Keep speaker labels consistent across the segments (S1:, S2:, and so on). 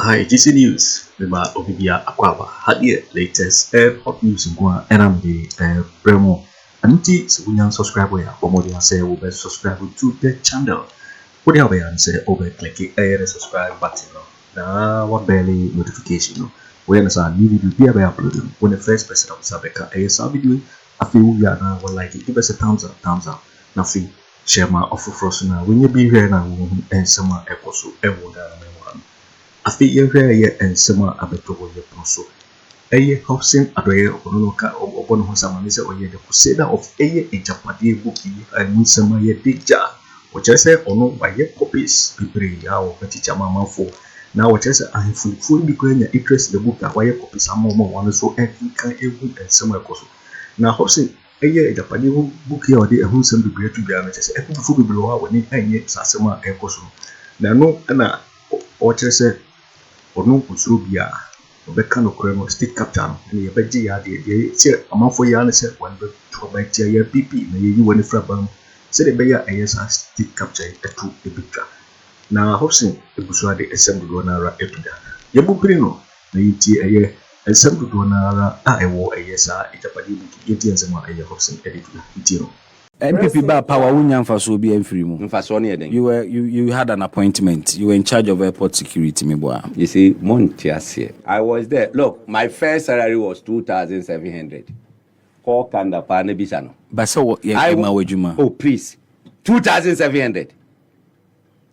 S1: Hi, GC News. Remember, Obibia Akwaba had the latest hot news in Gua and the Bremo. And it's when you subscribe, or more than say, over subscribe to the channel. What do you say? Over clicking the subscribe button. Now, what barely notification. When I saw new video, be uploaded. When the first person of Sabeka, I saw video, I feel we are now like it. Give us a thumbs up. Nothing. Share my offer for us now. When you be here now, and some episode, I feel you're here and some abetobo your proso. Hopeson Adorye Okonoka or Obonosamisa or the Crusader of Agyapadie bookie and some ye dija. Which I say, or no, by your copies, people, our teacher mamma for. Now, what I say, I fully becoming your interest in the book that why your copies are more one so and some episode. Now, Hopeson Agyapong book here or the wholesome degree to be honest, and food below when it and yet Sasama episode. Now, no, and what I say, or no, Tróuble. Obeka no kremo state captain and ye beji ya de say amafo ya na say one be Tróuble ya NPP na ye yi woni frabam say the beya ayesa state captain etu ebika na Hopeson ebuso ade esem do na ra etuda ye bukuri no na yiti aye esem do na ra a ewo ayesa Agyapadie buki yiti ensem aye Hopeson edituda yiti no
S2: NPP ba power wunya mfaso obi enfiri mu.
S3: Mfaso ne den.
S2: You had an appointment. You were in charge of airport security, me boy.
S3: You see, I was there. Look, my first salary was 2,700. Call Kanda pa ne bisano.
S2: But so what wejuma?
S3: Oh, please. 2,700.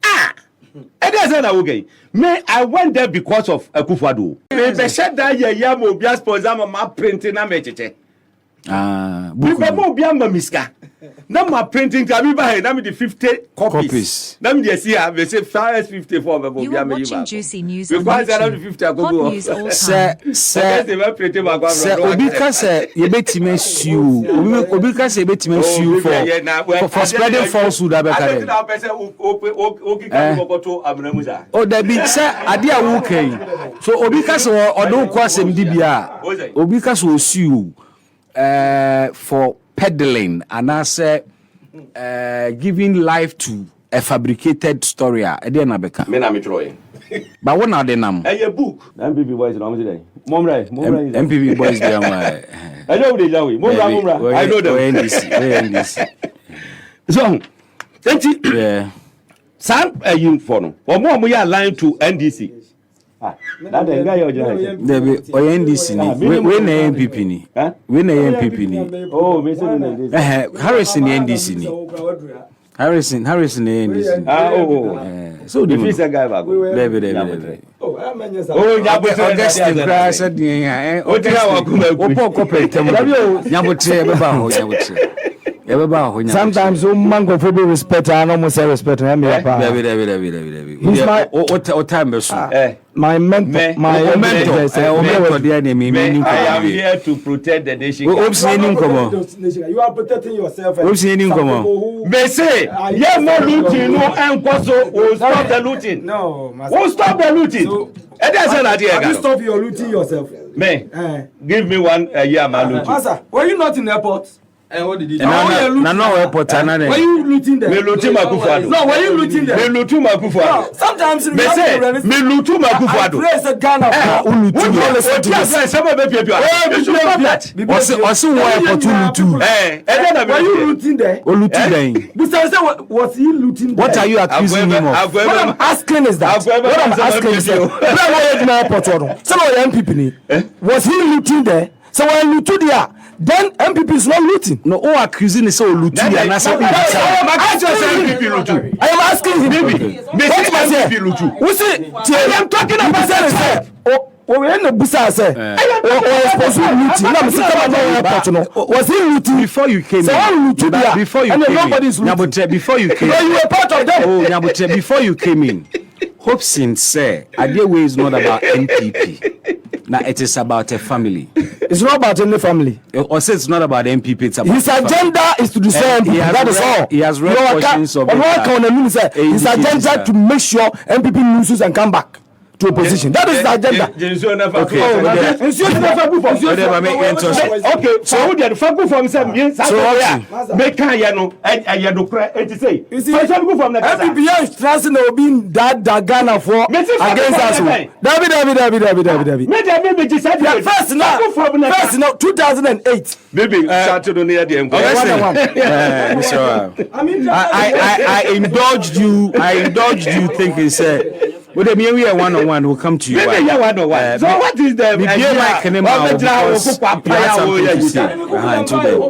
S3: And that's not okay. Me, I went there because of Akufo-Addo. Me said that ya mo bia sponsor ma printing na me cheche. Because mo bia ma miska. Now my printing can be by now the 50 copies. Now me see I say first 54 but
S4: you are watching Juicy News
S3: because I don't 50
S4: hot news all time.
S2: Sir, Obika say you betime sue. Obika say betime sue for spreading falsehood abekare. Oh, that be say ade a wo kan. So Obika say odon kwa sem di bia. Obika say sue for peddling and I say giving life to a fabricated story.
S3: Me na me Troy.
S2: But what now the name?
S3: A book. NPP boys na today.
S2: NPP boys dey am.
S3: I know they jawi. Momra. I know them. So, yeah. Sam you for no. Omo ya line to NDC. That the guy
S2: Debi NDC ni we na NPP ni we na NPP ni
S3: oh me say
S2: Harrison NDC ni Harrison NDC
S3: so the visa guy back
S2: Debi
S3: oh
S2: Augustine crash dey o tira wa kuma o poko petem nyabotre be ba ho nyabotre.
S5: Sometimes mango for be respect and almost respect me
S2: Debi. What time be so
S5: my mentor
S3: I am here to protect the nation.
S5: You are protecting yourself.
S3: They say yeah more looting no and will stop the looting.
S5: No,
S3: won't stop the looting.
S5: So,
S3: you
S5: stop your looting yourself.
S3: Me, give me 1 year my looting.
S5: Master, were you not in the airport? And what did you do?
S2: No airport.
S5: Were you looting there?
S3: Me looting Akufo-Addo.
S5: No, were you looting there?
S3: Me looting Akufo-Addo.
S5: Sometimes
S3: me say me looting Akufo-Addo.
S5: I praise a gun of
S3: were
S5: you looting there? Was he looting there?
S2: What are you accusing him of?
S5: What I'm asking is that some of the NPP was he looting there? So when looting there, then MPP is not looting.
S2: No, all accusing is all looting. I am
S5: asking him. I am talking about that. We ain't no busa say. Was he looting
S2: before you came
S5: in?
S2: Before you came in.
S5: You were part of them.
S2: Oh, before you came in. Hopeson say, Adorye is not about NPP. Now it is about a family.
S5: It's not about any family.
S2: Or say it's not about NPP. It's about
S5: his agenda is to destroy NPP. That is all.
S2: He has read portions of
S5: his agenda to make sure NPP loses and come back. to opposition. That is the agenda.
S2: Okay.
S3: Okay. So who did Faku from some years? Make no say.
S5: NPP is trusting the being that Ghana for against us. David. First now 2008.
S3: Maybe started on the end.
S2: I indulged you. Thinking, say, well, the we are one-on-one. We'll come to you.
S3: So what is the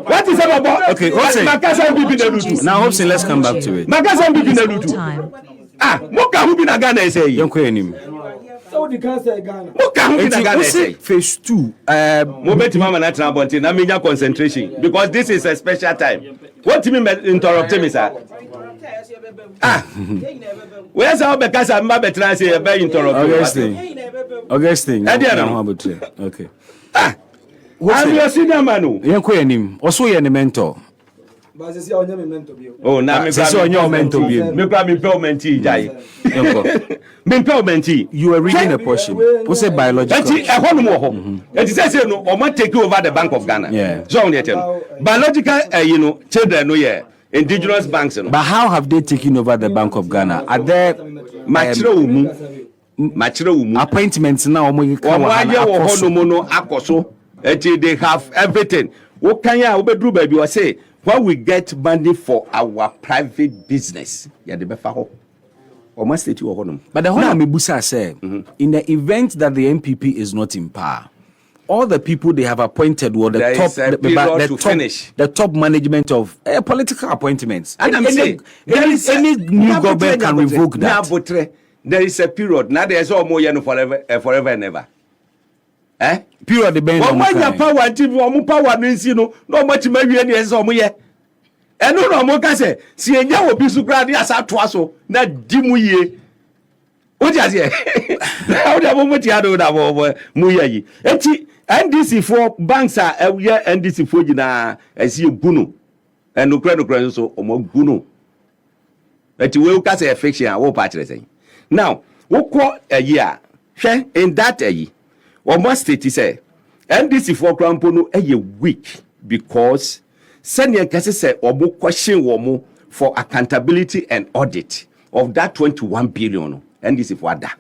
S3: what is about?
S2: Okay, now Hopeson, let's come back to it.
S3: Moka who been a Ghana say.
S2: Young Queen.
S5: So the cancer Ghana.
S3: Moka who been a Ghana say.
S2: Phase 2.
S3: Moment mama na trabonti na media concentration because this is a special time. What do you mean interrupt me, sir? Where's our because I'm not better say be interrupt.
S2: Augustine. Okay.
S3: I'm your senior man.
S2: Young Queen. Also your mentor.
S3: Oh, now me
S2: your mentor.
S3: Me mentee.
S2: You were reading a portion. What's a biological?
S3: It says no, or might take over the Bank of Ghana.
S2: Yeah.
S3: So biological, children, no, yeah, indigenous banks.
S2: But how have they taken over the Bank of Ghana? Are there appointments now?
S3: They have everything. What can you do, baby? I say when we get money for our private business, yeah, the befa.
S2: But the whole Mibusa said, in the event that the NPP is not in power, all the people they have appointed were the top management of political appointments.
S3: And any
S2: new government can revoke that.
S3: There is a period. Now there is all more forever and ever.
S2: Period depends on
S3: power and power means no much maybe any as and no more can say, see a young piece of ground as a twasso, not dimuye. What is it? How the moment you had over Muye. NDC for banks are a year NDC for Jina as you Guno and no credit so or more Guno. But you will cast a fiction and what saying. Now, what call a year? In that a year, or must state say NDC for Crampono a week because Senior Cassie said or more question womo for accountability and audit of that 21 billion NDC for that.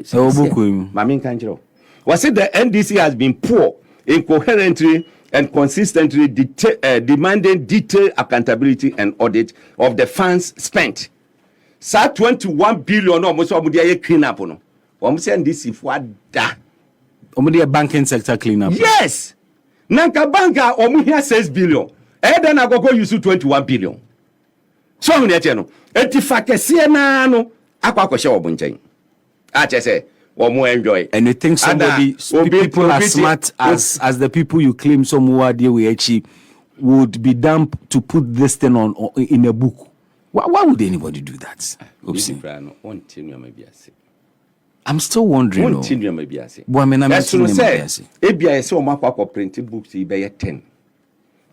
S2: So,
S3: Mamin Kanjiro. Was it the NDC has been poor, incoherently and consistently demanding detailed accountability and audit of the funds spent. Sa 21 billion almost omudia clean up no. Almost NDC for that.
S2: Omudia banking sector clean up.
S3: Yes. Nanka banka omuhia 6 billion. Then I go use 21 billion. So on the no. Etifakese na no akwa kwehye obunchen. Ache say or more enjoy.
S2: And you think people as smart as the people you claim somewhere there we achieve would be dumb to put this thing on in a book? Why would anybody do that? I'm still wondering.
S3: That's to say, ABI so much printed books, he be 10.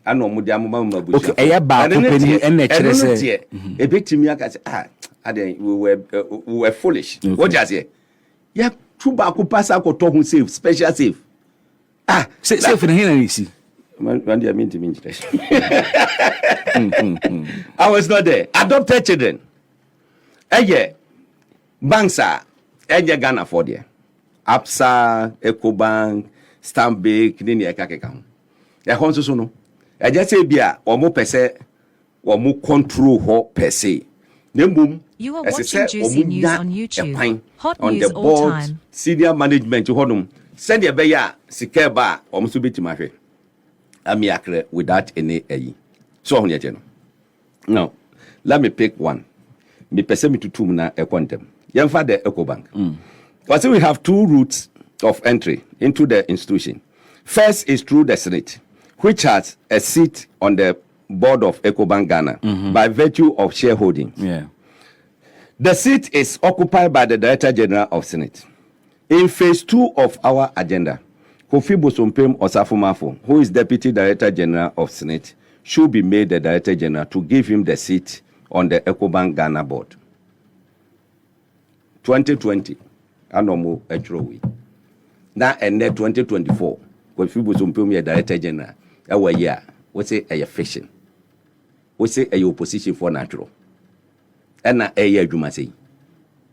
S3: I know Mudiamma.
S2: Okay,
S3: a bit to me, I can say, we were foolish. What does it? Yeah, two back who pass out to save, special save.
S2: Safe in here, see.
S3: When I mean to mean, I was not there. Adopted children. Yeah, banks are Ghana for there. Absa, EcoBank, Stanbic, Nini Kakekam. A honso no. I just say, Bia, or more per se, or more control her per se.
S4: You are watching Juicy News on YouTube. Hot
S3: on
S4: news
S3: the
S4: all
S3: board,
S4: time.
S3: Senior management to Honum. Send your beya, Sikeba, or Musubi to my head. Amiacre without any A. So on your channel. Now, let me pick one. Me pesemi to Tumna a quantum. Gyamfi the EcoBank. But we have two routes of entry into the institution. First is through the Sumôd, which has a seat on the board of EcoBank Ghana by virtue of shareholding.
S2: Yeah.
S3: The seat is occupied by the Director General of Sumôd. In phase 2 of our agenda, Kofi Bosompem Osafo-Maafo, who is Deputy Director General of Sumôd, should be made the Director General to give him the seat on the EcoBank Ghana board. 2020, anomo Tróuble na ene 2024 Kwesi Bosompem Director General ewa year we say a fiction we say a opposition for natural ena eye adwuma sei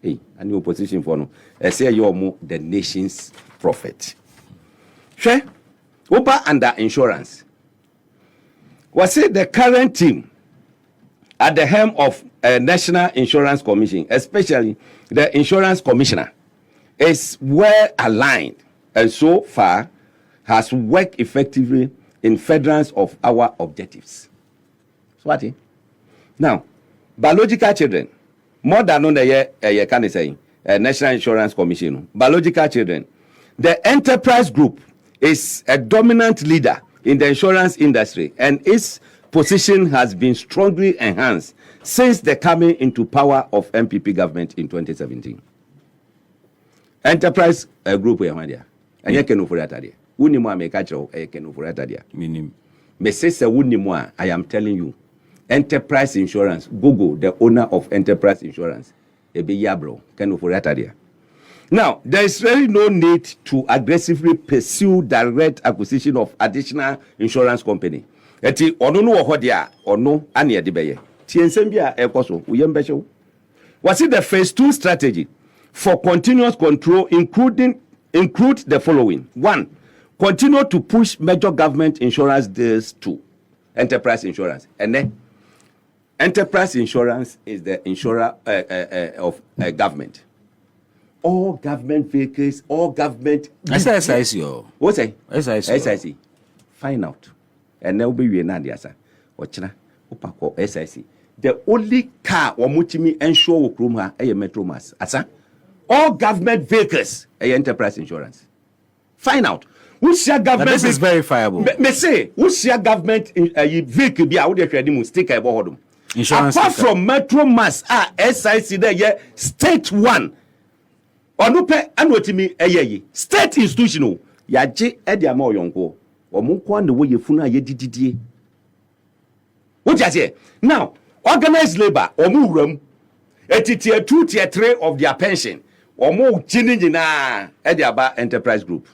S3: and the opposition for no say you are the nation's prophet hwe oba under insurance was it the current team at the helm of National Insurance Commission, especially the insurance commissioner, is well aligned and so far has worked effectively in furtherance of our objectives. Swati. Now, biological children, more than on the year can say National Insurance Commission, biological children, the enterprise group is a dominant leader in the insurance industry and its position has been strongly enhanced since the coming into power of NPP government in 2017. Enterprise group we have and Ken Ofori Atta there. Unimo ameka chiro Ken Ofori Atta there. Minim. Me say unimo I am telling you. Enterprise Insurance, Google the owner of Enterprise Insurance. Ebe yabro Ken Ofori Atta there. Now, there is really no need to aggressively pursue direct acquisition of additional insurance company. Eti ono no ho dia ono ane ye de beye. Ti ensem bia ekoso uyembe hwe. Was it the phase 2 strategy for continuous control include the following. 1. Continue to push major government insurance deals to enterprise insurance. And then enterprise insurance is the insurer of government. All government vehicles, all government.
S2: SIC.
S3: What's that?
S2: SIC.
S3: Find out. And now be we na dia sa. Ochina opako SIC. The only car omutimi ensure wo krom ha e metro mass. Asa. All government vehicles e enterprise insurance. Find out. Which government?
S2: This is verifiable.
S3: Me say, which government vehicle be out there trading sticker e bo hodum.
S2: Insurance.
S3: Apart from metro mass, SIC there ye state one. Onupe anotimi eyeyi state institutional yaje e dia ma oyonko omunko na wo yefunu aye dididie what you say now organized labor omuwuram tier 2 tier 3 of their pension omu chiniji na e dia ba enterprise group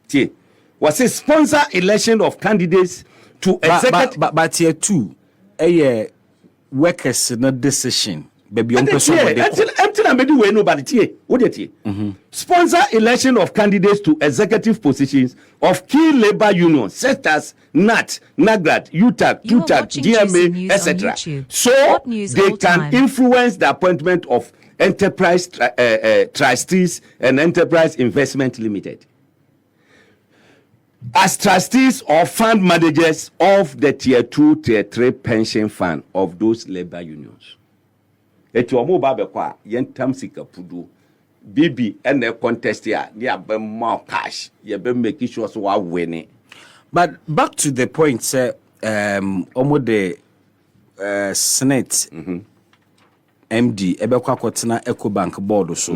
S3: tie was a sponsor election of candidates to executive
S2: but tier 2 workers no decision baby on person
S3: until I made way nobody tie what you tie sponsor election of candidates to executive positions of key labor unions such as NAT, NAGRAD, UTAG, TUTAG, GMA, etc. So they can influence the appointment of enterprise trustees and enterprise investment limited as trustees or fund managers of the tier 2 tier 3 pension fund of those labor unions. Eti omo ba be kwa yentam sika pudu bibi ene contest ya ni abem more cash ye be make sure so wa win.
S2: But back to the point say omo the Senate MD ebe kwa kwotena Ecobank board so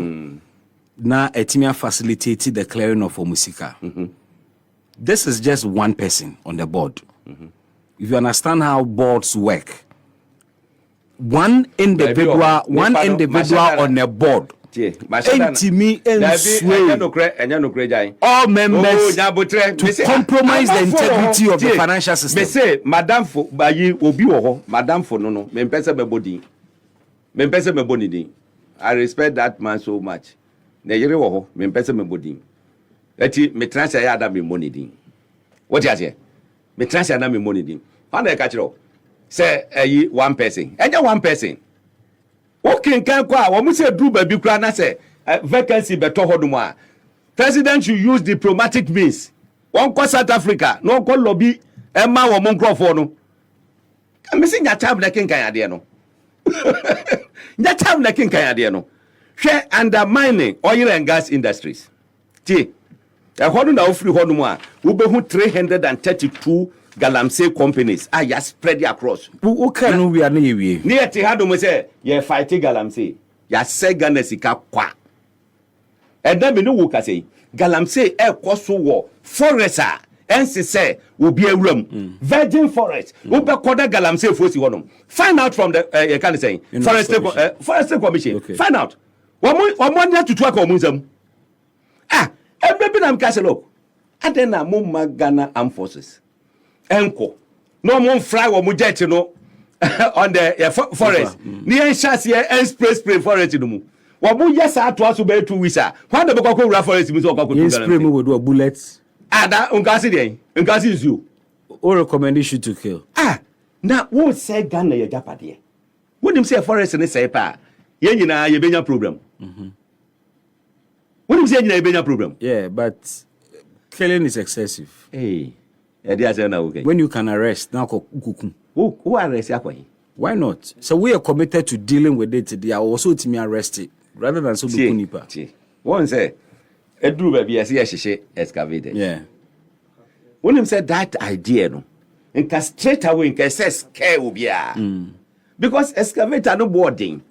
S2: na etimia facilitate the clearing of omusika. This is just one person on the board. If you understand how boards work, one individual on a board. All members to compromise the integrity of the financial system.
S3: Me say, Madam for bayi obi wo Madam for no. Me pese me body. Me pese me body. I respect that man so much. Ne yere wo me pese me body. Eti me transfer ya da me money din. What you say? Me transfer na me money din. How na ka kiro? Say one person. Enya one person. Okay, can kwa wo mu say Tróuble bi kura na say vacancy beto hodum a. President should use diplomatic means. One call South Africa, no call lobby Emma wo mon crofo no. Me say nya tab na ken kan ade no. Nya tab na ken kan ade no. Hwe undermining oil and gas industries. Ti hodu na ofri hodu mu a wo be hu 332 galamsey companies ya spread across.
S2: Who can we are near we?
S3: Near Tihado me say ye fight galamsey. Ya say Ghana sika kwa. And then me no wo ka say galamsey koso wo forest ense say will be a room virgin forest wo be koda galamsey fosi honom. Find out from the you can say forest commission. Okay. Find out. Omo nya tutu aka omunzam. maybe I'm castle look. And then I'm more Ghana Armed Forces. Enko. No more fly or mujet, no, on the forest. Near chassis and spray forest. Wabu yes, I was to be 2 weeks. When the Boko forest is all
S2: spray me with bullets.
S3: That Unkasi is you.
S2: Or recommendation to kill.
S3: Now, what say Ghana Agyapade? What him say forest and say pa? Yen na ye benya problem. What him say na ye benya problem?
S2: Yeah, but killing is excessive.
S3: Hey, okay.
S2: When you can arrest, now
S3: who arrest Akwa?
S2: Why not? So we are committed to dealing with it. They are also to me arrested rather than so nipa.
S3: One say, Edru baby I see excavated.
S2: Yeah.
S3: When him said that idea, no, and straight away in says care will be because excavator no boarding.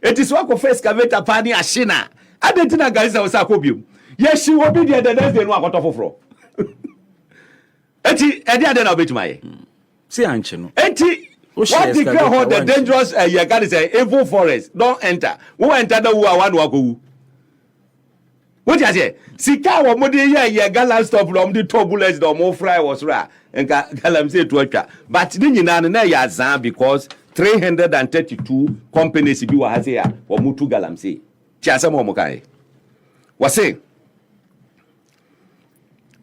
S3: It is work of excavator pani ashina. I didn't know guys I was a copium. Yes, she will be there the next day no got off fro. Eti edi na obet my.
S2: See anche
S3: Eti what declare how the dangerous you say evil forest don't enter. Who enter the who one wako. What you say? Sika wo mo dey ye galan stop from the turbulence the mo fry was ra. Enka galamsey to atwa. But ni nyina na ya zan because 332 companies bi wa hase ya wo mutu galamsey. Ti asem mo kai. Was say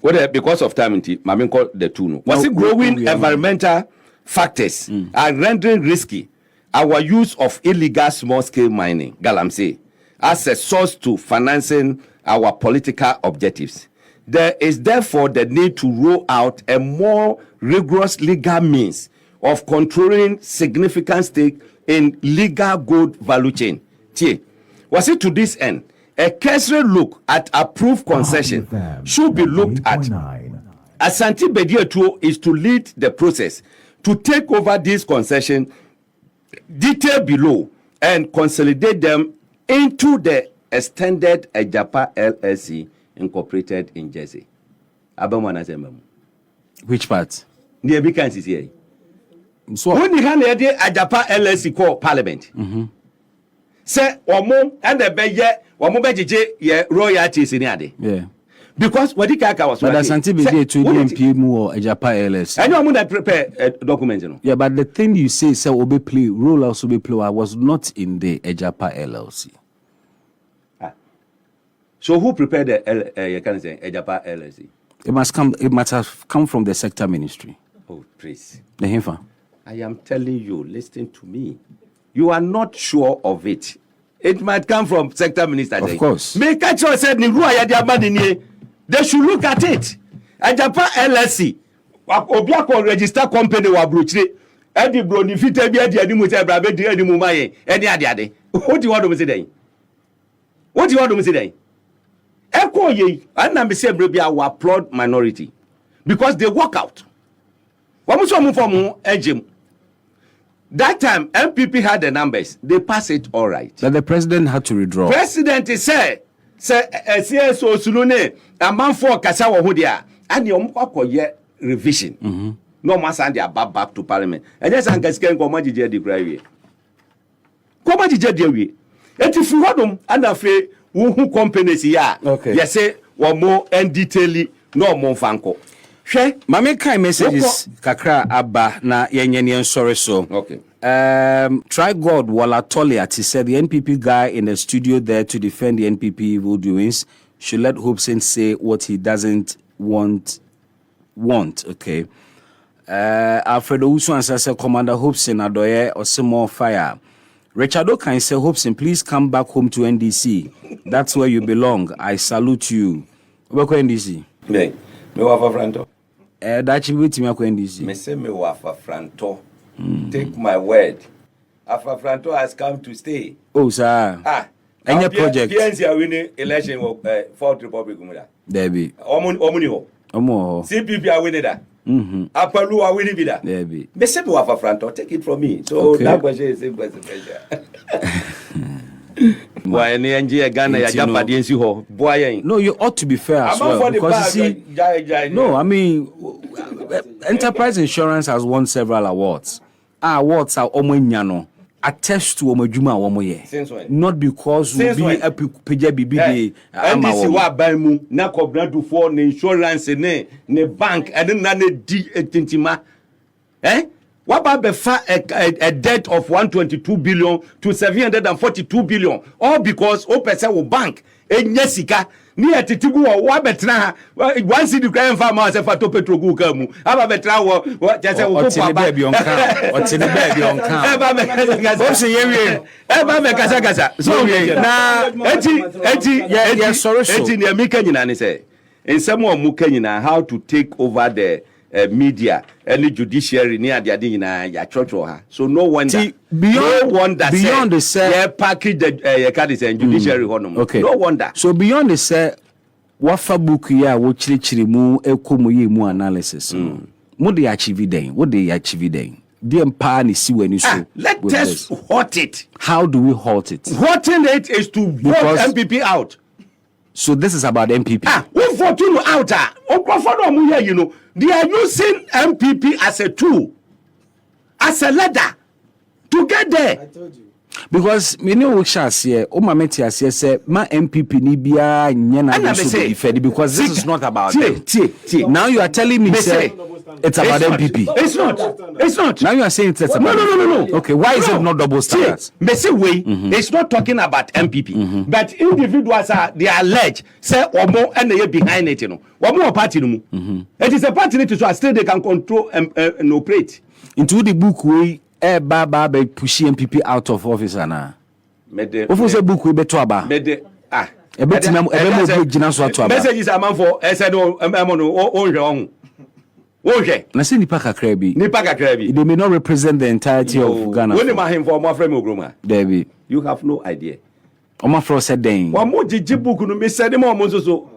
S3: whether because of time Mami call the two no. Was it growing environmental factors are rendering risky our use of illegal small-scale mining, galamsey, as a source to financing our political objectives. There is therefore the need to roll out a more rigorous legal means of controlling significant stake in legal gold value chain. Was it to this end? A cursory look at approved concession should be looked at. Asante Bediatuo is to lead the process to take over these concessions, detail below, and consolidate them into the extended Agyapa LLC incorporated in Jersey.
S2: Which part?
S3: The Americans is here.
S2: So
S3: when you have the Agyapa LLC called Parliament, say omo and the beye omo bejeje ye royalties in ade.
S2: Yeah.
S3: Because what the kaka was.
S2: But Asante Bediatuo to NPP mu or Agyapa LLC.
S3: I know I'm going to prepare documents, you know.
S2: Yeah, but the thing you say obe play role also be play was not in the Agyapa LLC.
S3: So who prepared the Agyapa LLC?
S2: It must have come from the sector ministry.
S3: Oh, please.
S2: The Hinfa.
S3: I am telling you, listen to me. You are not sure of it. It might come from sector minister.
S2: Of course.
S3: Make a choice said they should look at it. Agyapa LLC. Obiako register company wa brochire. Edi bro ni fit bi edi adi mu say bra be di edi mu maye. Edi ade. What do you want to say then? What do you want to say then? Eko ye, and me say bro bi I applaud minority because they walk out. Wamu so mu for mu engine. That time NPP had the numbers. They pass it all right.
S2: But the president had to withdraw.
S3: President say CSO sunune a man for kasa wo ho dia and you akoye revision. No man send their back to parliament. And just an gasken ko magije di krawie. Ko magije di awie. Enti fi hodom and afi wo hu companies ya. You say wo mo en detail no mo fanko. Hwe
S2: mame kai messages kakra abba na yenye sorry so.
S3: Okay.
S2: Try God Walatoliat, he said the NPP guy in the studio there to defend the NPP evil doings should let Hopeson say what he doesn't want. Okay. Alfredo Usu answer Commander Hopeson Adorye or some more fire. Richard Okan say Hopeson, please come back home to NDC. That's where you belong. I salute you. Welcome NDC.
S3: Me wafa franto.
S2: That you with me NDC.
S3: Me say me wafa franto. Take my word. Afafranto has come to stay.
S2: Oh, sir. Any project?
S3: PNC are winning election of 4th Republic.
S2: There be.
S3: Omuni. CPP are winning that. Apalu are winning that.
S2: There be.
S3: Me say me Afafranto. Take it from me. So that question is simple. Why any NG Ghana Agyapade nsi ho boy.
S2: No, you ought to be fair as well because you see. No, I mean, Enterprise Insurance has won several awards. Awards are omonyano. attest to omajuma womoye.
S3: Since when?
S2: Not because we be a peja bibi
S3: NDC wa ban mu na kobna do for ne insurance ne bank and na ne di tintima. What about a debt of 122 billion to 742 billion? All because Opesa will bank. Enyesika ni atitigu wa betra one city crime farmer se fato petrogu kamu aba betra wo jese wo ko aba
S2: baby on can o tini baby on can
S3: eba me kasa o se yewe eba me kasa so na eti
S2: sorry
S3: eti ne mi kanyina ne say ensem o mu kanyina how to take over the media any judiciary ni ade nyina ya chocho ha so no wonder beyond the say yeah package the card say judiciary honum
S2: okay.
S3: No wonder
S2: so beyond the say wafa book ya wo chirichiri mu ekomu ye mu analysis mo dey achieve den dem pa ni si wani so
S3: let us halt it.
S2: How do we halt it?
S3: Halting it is to vote NPP out.
S2: So this is about NPP.
S3: We vote you out. You know, they are using NPP as a tool, as a ladder to get there.
S5: I told you.
S2: Because many workshops here, Omameti has said, my MPP ni biya nyana so defend because this is not about them. Now you are telling me say it's about MPP.
S3: It's not.
S2: Now you are saying it's about
S3: No.
S2: Okay, why is it not double standards?
S3: It's not talking about MPP, but individuals they are alleged say omo and they behind it. You know, omo party no. It is a party to so still they can control and operate.
S2: Into the book we. Baba be push MPP out of office ana. Ofo say book we beto aba. Ebetima be gina so ato aba.
S3: Messages am for said no onhwe.
S2: Na say nipa kakra bi. They may not represent the entirety of Ghana.
S3: When ma him for mo afre me ogroma.
S2: Debi.
S3: You have no idea.
S2: Oma fro said den.
S3: Wa mo jiji book no me said mo so.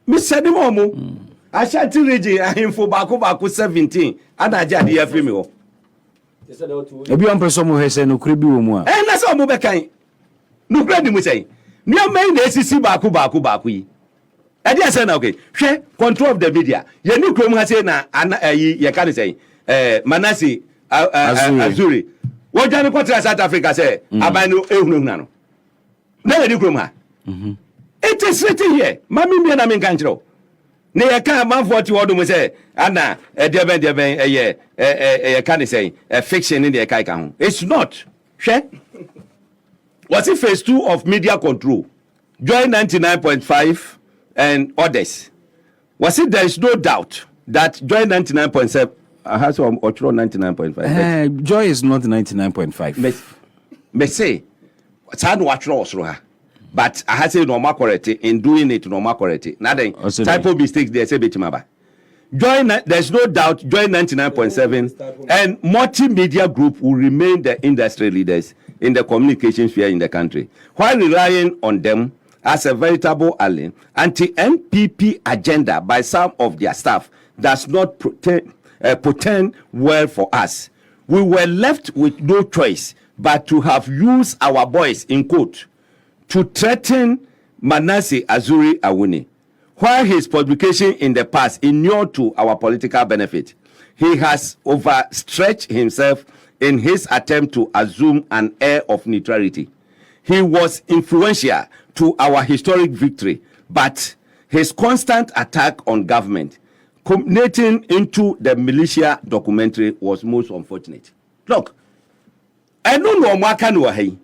S3: Me said mo. Ashanti region ahimfo baako 17 Agyapadie afri me ho.
S2: Ebi on person mo hese no kure bi wo mu a.
S3: Na so mo be kan. No kure ni mo say. Ni o main na esisi baako yi. E dey say na okay. Hwe control of the media. Ye ni krom ha say na ye ka dey say Manase Azuri. Wo jani kwatra South Africa say aban no ehunu no. Na ye ni krom ha. It is written here. Mami me na me kan kiro. Ne ye kan man 40 word mo say ana deben can say fiction in the kai kan. It's not. Share. Was it phase 2 of media control? Join 99.5 and others. Was it there is no doubt that Joy 99.7 has or 99.5?
S2: Joy is not 99.5.
S3: Me say it's hard to watch also. But I had say normal correct in doing it normal correct. Nothing type of mistakes they say betimaba. Join there's no doubt Join 99.7 and multimedia group will remain the industry leaders in the communication sphere in the country while relying on them as a veritable ally. Anti-NPP agenda by some of their staff does not portend well for us. We were left with no choice but to have used our voice in quote to threaten Manase Azuri Awuni. While his publication in the past inured to our political benefit, he has overstretched himself in his attempt to assume an air of neutrality. He was influential to our historic victory, but his constant attack on government, culminating into the militia documentary, was most unfortunate. Look, I don't know what can we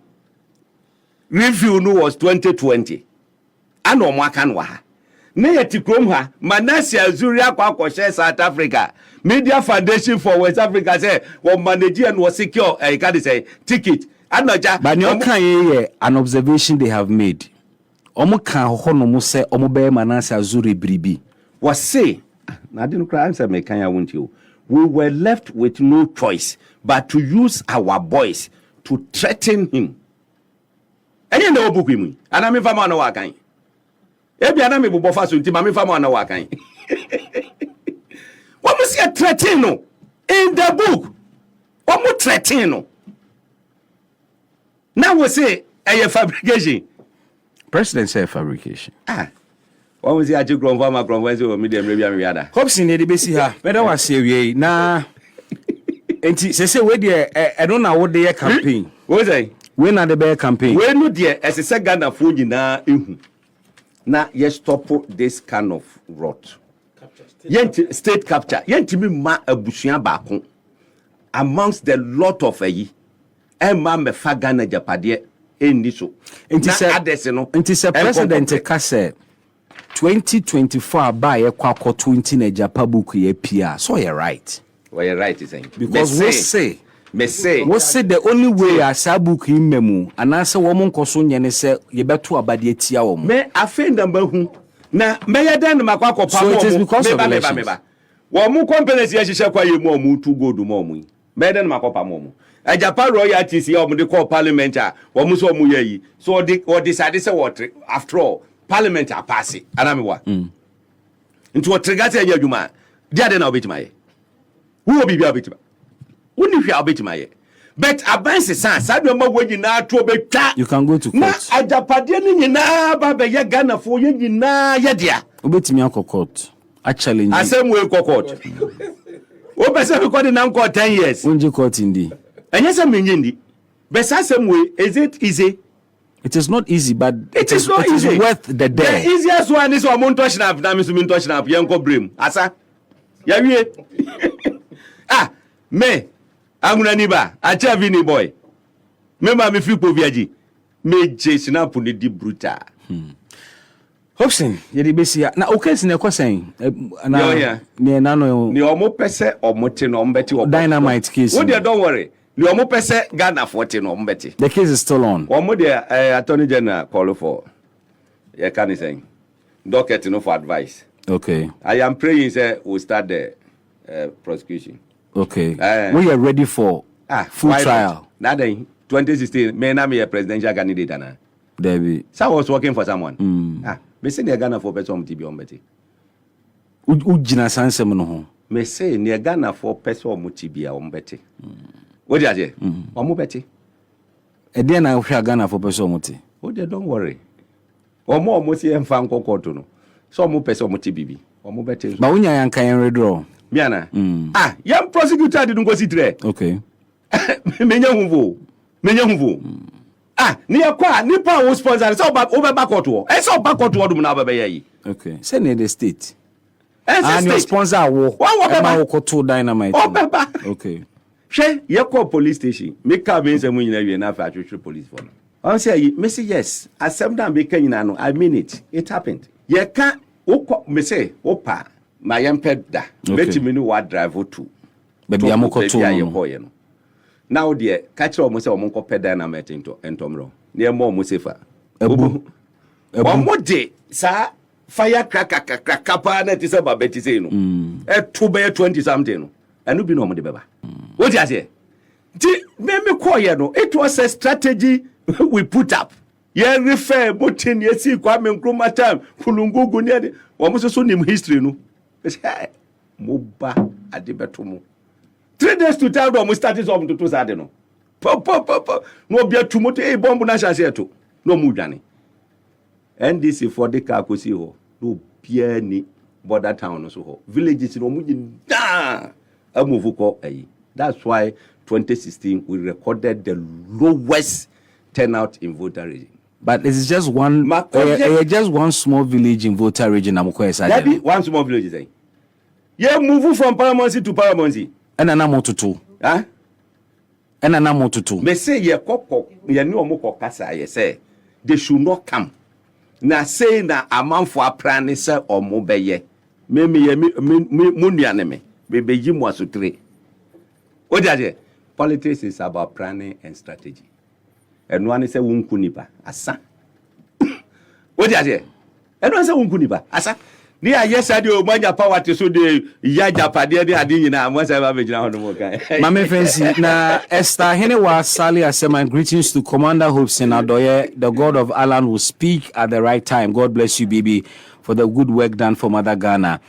S3: review no was 2020. I know what can we ne tikrom ha Manase Azuri akwa share South Africa Media Foundation for West Africa say we manage and was secure can say ticket anoja
S2: but you can an observation they have made omo kan ho no mo say omo be Manase Azuri bribi
S3: was say na didn't cry answer me kan ya won't you we were left with no choice but to use our voice to threaten him any no book him and I'm fama no wa kan ebi ana me bobo fa so nti ma me fama na wa kan what was he threatening no in the book what mo threatening no now we say a fabrication
S2: president say fabrication
S3: what was he ati gromva ma gromva say o medium rebi am wiada
S2: Hopeson e de besi ha better was say we na enti say we dey I don't know what dey campaign.
S3: What say?
S2: We na dey campaign.
S3: We no dey say Ghana fo nyina ehu. Na ye stop this kind of rot. Yenti state capture. Yenti mi ma abusua baako amongst the lot of ayi. E ma me fa Ghana Agyapadie endi so.
S2: Enti se president ka say 2024 ba ye kwakọ 20 na Agyapadie book ye pia. So you're right.
S3: Well, you're right, saying.
S2: Because we say the only way asabook in memu and answer woman koso nyene say ye beto abade tia wo.
S3: Me afen number hu na me ya dan makwakọ pa.
S2: So it is because of elections.
S3: Wo mu companies ye hihye kwa ye mu omu tu gold mu omu. Me dan makwapa mu. Agyapadie royalties ye omu de call parliament a wo mu so omu ye yi. So or decide say what after all parliament a pass it. Anamewa. Into what trigger say ye adwuma. Dia den na obetima ye. Who will be abetima? Who if you abetima ye? But abanse san sadwama wenyi na to betwa.
S2: You can go to court.
S3: Na Agyapadie ni nyina ba be ye Ghana fo ye nyina ye dia.
S2: Obetimi akọ court. A challenge.
S3: Asem we court. O pese we court na court 10 years.
S2: Unji court indi.
S3: Enye se menye ndi. But asem we is it easy?
S2: It is not easy, but
S3: it is not easy.
S2: Worth the day.
S3: The easiest one is one touch na me so me touch na yenko brem. Asa. Ya wie. Me amuna niba acha vini boy memba me fi poviaji me je snap ni di brutal.
S2: Hopeson ye di besia na okesi na kwesen na me na no
S3: ni omo pese omote no ombeti obo
S2: dynamite case.
S3: Wo dey don't worry ni omo pese Ghana 40 no ombeti.
S2: The case is still on.
S3: Omo dey attorney general call for ye can saying docket no for advice.
S2: Okay,
S3: I am praying say we start the prosecution.
S2: Okay. We are ready for full trial.
S3: Now then, 2016, me na me a presidential candidate na.
S2: Debbie.
S3: So I was working for someone. Me say near Ghana for person to be on beti.
S2: Ujina sansem no ho.
S3: Me say near Ghana for person to be on beti. What do you say? Omo beti.
S2: E dey na hwe Ghana for person muti.
S3: Oh, don't worry. Omo si emfa nkoko to no. So omo person to bibi. Omo beti.
S2: Ba unya yanka yan redraw.
S3: Miana. Young prosecutor didn't go sit there.
S2: Okay.
S3: Menya huvo. Near kwa, nipa who sponsor, so over backward to. And so backward to what na baby.
S2: Okay. Send the state.
S3: And
S2: your sponsor wo. What to dynamite.
S3: Oh, baba.
S2: Okay.
S3: She, you call police station. Make car means when you na for police for. I say, Missy, yes. As some time be Kenyan, I mean it. It happened. You can't. Me say, opa. My empeda, bet me no what drive to.
S2: Baby, I'm going
S3: to now, dear, catch almost a monko pedana meeting to entomro. Near more Musefa. One more day, sir, firecracker, capa, that is about Betty Zeno. At 20 something. And you be no more the baba. What is it? Maybe no. It was a strategy we put up. Ye refer, but in ye see, Kwame Nkrumah time, Kulungu Gunyadi, almost so name history, no. Muba adibetomo 3 days to tell them we started something to say no no be tumoto e bomb na chance to no mudwane NDC for the kakosi ho no bia ni border town no so ho villages no muji da amuvu ko ayi. That's why 2016 we recorded the lowest turnout in voter region.
S2: But it's just one just one small village in voter region.
S3: That be one small village is. You move from Paramonsi to Paramonsi.
S2: And an amotutu.
S3: Huh?
S2: And an amotutu.
S3: Me say ye koko ye no moko kasa ye say they should not come. Na say na amount for a plan say or mo beye. Me munuane me. Be yi mo asutre. Ojaje. Politics is about planning and strategy. And one say wunku nipa asa. Ojaje. And one say wunku nipa asa. Ni ayesa de o manya power to so de Agyapadie de ade nyina mo say ba begina hono mo kan.
S2: Mame fancy na Esther Henewa Sally Asema, greetings to Commander Hopeson Adorye. The God of Allen will speak at the right time. God bless you, baby, for the good work done for Mother Ghana.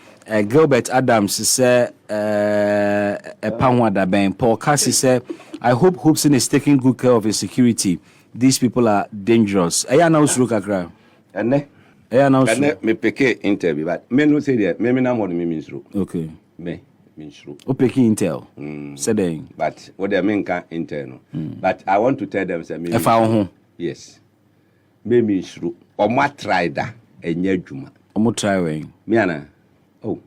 S2: Gilbert Adams say Panwada Ben. Paul Cassie say I hope Hopeson is taking good care of his security. These people are dangerous. Aya na usuru kakra.
S3: Ene
S2: Aya na
S3: usuru. Me peke interview but me no say there me na mo me nsuru.
S2: Okay.
S3: Me minshru.
S2: Opeki intel. Said
S3: But what they mean can internal. But I want to tell them say me.
S2: If I home.
S3: Yes. Me minshru. Or ma try that enye juma.
S2: Omo try we.
S3: Me ana. Oh.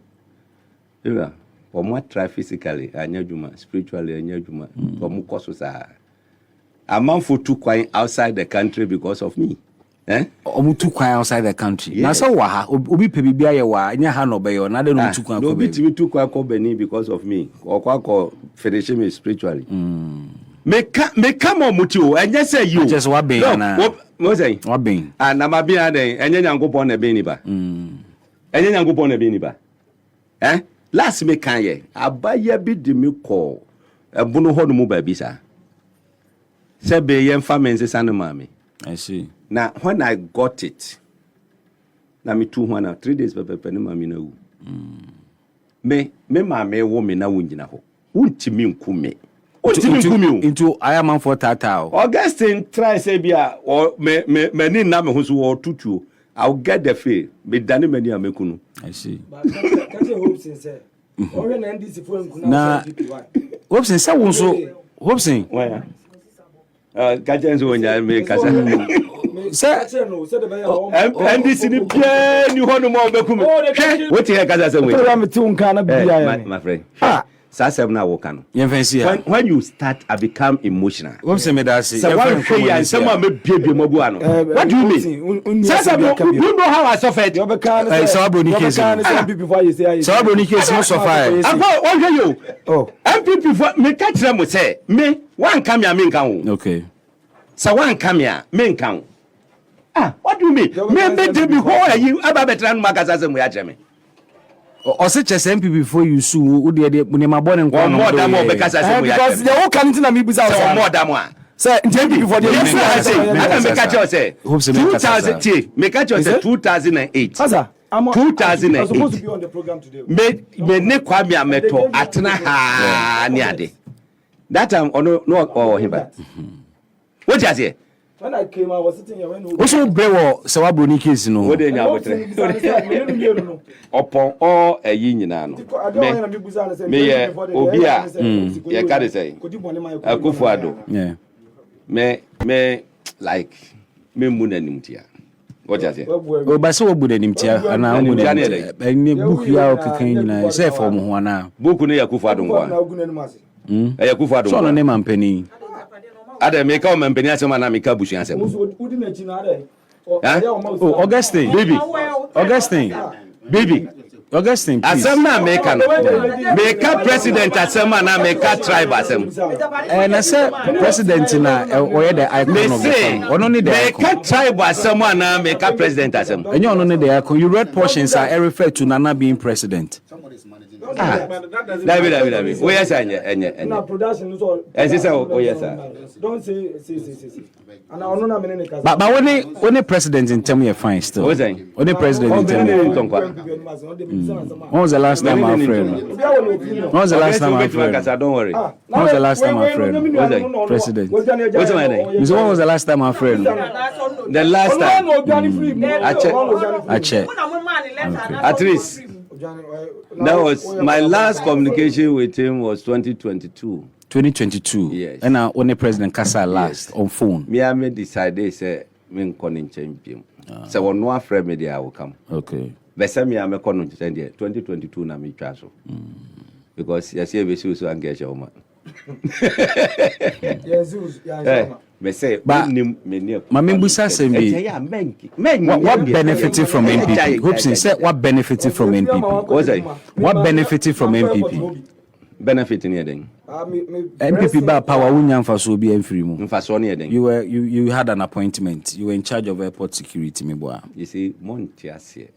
S3: Yeah. Or ma try physically enye juma, spiritually enye juma. Omo koso sa. A man for two quite outside the country because of me.
S2: Omu too quiet outside the country.
S3: Yes.
S2: Now so wa obi pe bibia ye wa nya ha no be yo na de no too quiet.
S3: No be too quiet ko Benin because of me. Or kwa finish me spiritually. Me come on muti o enye say you.
S2: Just what be na.
S3: Mo say.
S2: What be?
S3: And na ma bi ade enye Nyankopon na be ni ba. Enye Nyankopon na be ni ba. Last me kan ye. Abaye bi di me call. Ebunu ho no mu ba bi sa. Say be ye mfa mense sanu mami.
S2: I see.
S3: Now, when I got it, na me 3 days pepe ne mami na wu. Me mama woman na wunjina ho. Untimi nkume. Untimi nkume o.
S2: Into I am for tata.
S3: Augustine try say bia or me ni na me ho so or tutu. I'll get the fee. Me dani me ni amekunu.
S2: I see.
S5: But can you hope sincere? Or when NDC for
S2: Na Hopeson say won so Hopeson.
S3: Why? Kajenzo wonya me kasa. NDC ni pie ni hono mo bekum. What here kasa say we. My friend. Sasem na wo kan. When you start I become emotional.
S2: Hopeson me da say.
S3: So one say and someone me bie mogu ano. What do you mean? Sasem you know how I suffered.
S2: Saboni case. Saboni case no suffer.
S3: What do you? Oh. NPP for me catch them say me one come here me kan.
S2: Okay.
S3: So one come here me kan. What do you mean? Me dey be how you aba betran magasa se mo ya jeme.
S2: O se chese NPP before you sue wo de ne mabone nko no.
S3: More than more bekasa se mo ya.
S5: Because the whole country na me busa.
S3: So more than more.
S5: Say NPP for the
S3: Yes, I say make catch you say 2000 make catch you say 2008. 2008.
S5: I'm supposed to be on the program today.
S3: Me ne Kwame ameto atena ha ni ade. That time no himba. What you say?
S5: When I came, I was sitting here when
S2: also brewo se wa broni case no.
S3: What dey nya botre. Upon all eyi nyina no. Me ye obi a ye ka dey say. Akufo-Addo.
S2: Yeah.
S3: Me like me munanim tia. What you say?
S2: O ba se wo bu danim tia ana wo danim. Ni book ya o kekan nyina se for mo ho ana.
S3: Book no Akufo-Addo ngwa. Akufo-Addo.
S2: So no ne mampani.
S3: Ada meka o mampani asema na meka busu asema.
S2: Oh, Augustine. Baby. Augustine.
S3: Asema meka no. Meka president asema na meka tribe asema.
S2: Na say president na oye the icon of the family. Ono ni the
S3: meka tribe asema na meka president asema.
S2: Enyo ono ni the icon. You read portions are refer to Nana being president.
S3: David. Oh yes, enye.
S5: Na production so.
S3: Say oh yes sir.
S5: Don't say. And I don't know many.
S2: But when president in term you fine still.
S3: What say?
S2: When president in term. When was the last time my friend? When was the last time my friend?
S3: Don't worry.
S2: When was the last time my friend? President.
S3: What's my name?
S2: When was the last time my friend?
S3: The last time.
S2: I check.
S3: At least. That was my last communication with him was 2022.
S2: 2022.
S3: Yes.
S2: And when the president Kasa last on phone.
S3: Me I decided say me calling champion. So when no friend me there I will come.
S2: Okay.
S3: But say me I me calling champion 2022 na me twa so. Because you see we so engage woman.
S5: Yes, yeah.
S3: Me say
S2: but Mami Busa Sembi. What benefited from NPP? Hopeson said what benefited from NPP? What benefited from NPP?
S3: Benefiting anything.
S2: NPP ba power wunya mfaso bi amfiri mu.
S3: Mfaso ne anything.
S2: You had an appointment. You were in charge of airport security me boy.
S3: You see Montiasie.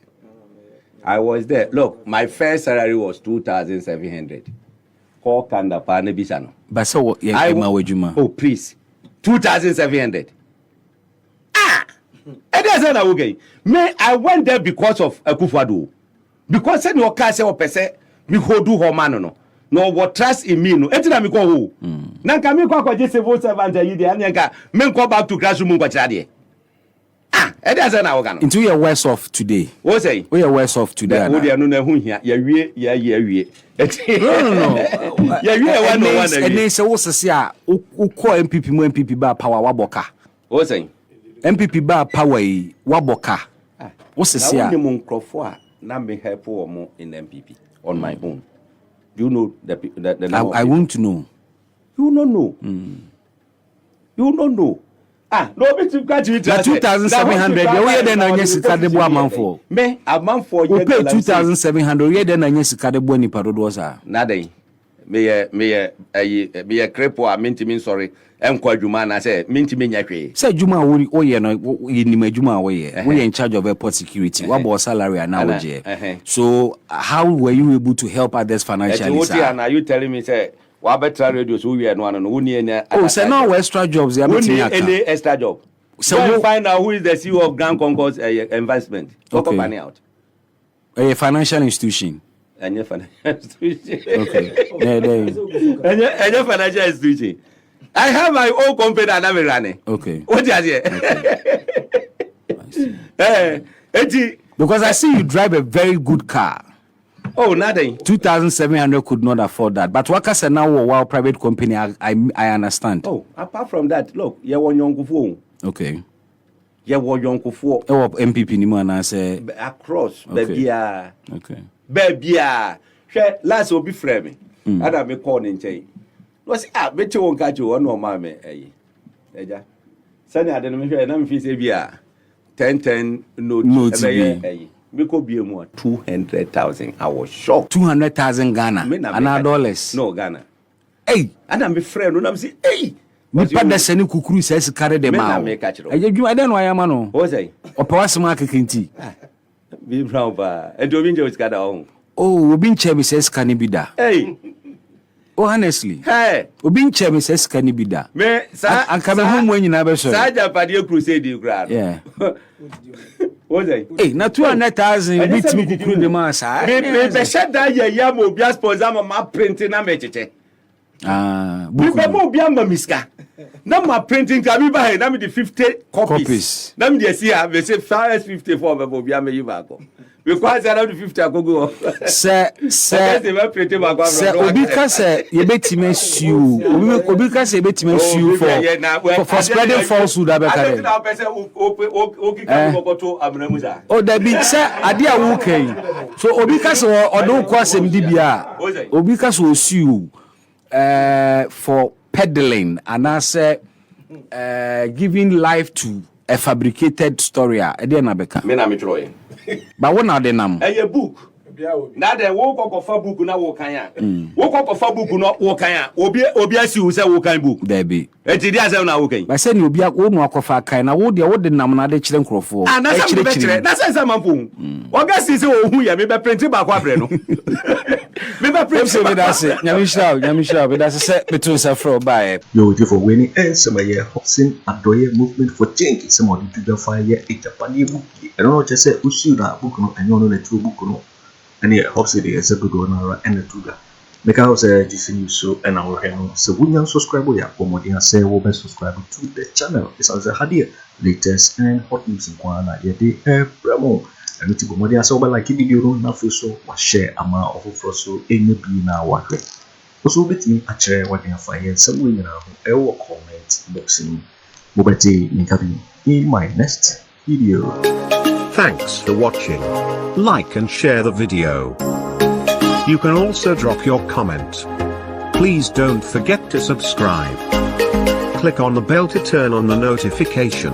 S3: I was there. Look, my first salary was 2,700. Call Kanda pa ne bisano.
S2: But so what ye ma wajuma.
S3: Oh please. 2,700. And that's not okay. Me, I went there because of Akufo-Addo. Because said no car say o pese me hold do ho man no. No what trust in me no. Etina me ko ho. Na ka me kwa je civil servant yi dey anya ka me ko back to classroom kwa kira dey. e dey say na wo kan
S2: into your worse off today
S3: wo say
S2: we are worse off today
S3: wo dey no na hu hia ya wie no ya wie one no one
S2: and then say wo sese a wo call MPP mo MPP ba power waboka
S3: wo say
S2: MPP ba power yi waboka wo sese a
S3: na wo dem nkrofo a na me help wo mo in MPP on my own. Do you know the
S2: I want to know.
S3: You don't know. You don't know. No be to graduate.
S2: 2,700. You hear then anya sika de bo amanfo.
S3: Me amanfo
S2: ye pay 2,700. You then anya sika de bo ni parodo sa.
S3: Nada. Me ye crepo a mentimi sorry. Enko adwuma na say mentimi nya hwe. Say
S2: adwuma wo ye no ye ni adwuma wo ye. We in charge of airport security. What about salary and now je. So how were you able to help others financially?
S3: What are you telling me say wa better radio so we no woni any
S2: say no extra jobs ya
S3: meeting any extra job. So we find out who is the CEO of Grand Concourse investment. Okay. Company out.
S2: A financial institution.
S3: Any financial institution.
S2: Okay.
S3: Any financial institution. I have my own company and I'm running.
S2: Okay.
S3: What is it?
S2: Because I see you drive a very good car.
S3: Oh, nothing.
S2: 2,700 could not afford that. But what can now wow private company? I understand.
S3: Oh, apart from that, look, you want young Akufo.
S2: Okay.
S3: You want young Akufo.
S2: Oh, MPP ni mo na say
S3: across.
S2: Okay.
S3: Baby.
S2: Okay.
S3: Baby. Last will be frame. Ada me call nche. Was bet you won't catch you one or mammy. Eja. Sunny I don't know. I'm fi say bia 10 notes. Me could be more 200,000. I was shocked.
S2: 200,000 Ghana. And dollars.
S3: No Ghana.
S2: Hey,
S3: and I'm a friend. And I'm say, hey.
S2: Me pada seni kukuru says carry them out. I don't know I am no.
S3: What say?
S2: Or pass market kinti.
S3: Be brown ba. And do binjo is got on.
S2: Oh, Obin Chemi says can be da.
S3: Hey.
S2: Oh, honestly.
S3: Hey.
S2: Obin Chemi says can be da.
S3: Me sa
S2: and come home when you never saw.
S3: Agyapadie crusade you grab.
S2: Yeah.
S3: What say?
S2: Hey, na 200,000 beat me kukuru the man sa.
S3: Me be shed that ya mo bia sponsor ma printing na mecheche. Me be mo bia ma miska. Na ma printing ka bi ba na me the 50 copies. Na me dey see am be say 54 be mo bia me yi ba ko. Because around 50 agogo. Sir,
S2: Obi ka say you betime sue. Obi ka say you betime sue for spreading falsehood abekare. Oh, there be say ade a wo kan. So Obi ka say odo ko asem di bia. Obi ka say sue for peddling and giving life to a fabricated story. Ade na beka.
S3: Me na me tro.
S2: But what now the name?
S3: A book. Now the walk of book na wo kan ya. Walk of book no wo kan ya. Obi asi wo say wo kan book.
S2: There be.
S3: E ti dia say na wo kan.
S2: Ba say ni obi wo no akofa kan na wo de nam na de kire nkrofo.
S3: Na say na say manfo. Oga si say wo hu ya me be print ba kwa bre no. Me be print
S2: so me da say. Nyamisha, be da say between say for buy.
S1: Yo, if for winning some Hopeson Adorye movement for change some of the fire Agyapadie book. I don't know just say usu that book no and you know Net2 book no. And yeah, Hopeson is a good one and the two. Make out say this news so and our hand. So when you subscribe ya promoting say we best subscribe to the channel. It's also had here latest and hot news in Kwana ya de promo. And it's promoting so like video no na so share ama of so any be na wa. Also between a chair what you find somewhere now our comment boxing. Mobati in my next video.
S6: Thanks for watching. Like and share the video. You can also drop your comment. Please don't forget to subscribe. Click on the bell to turn on the notification.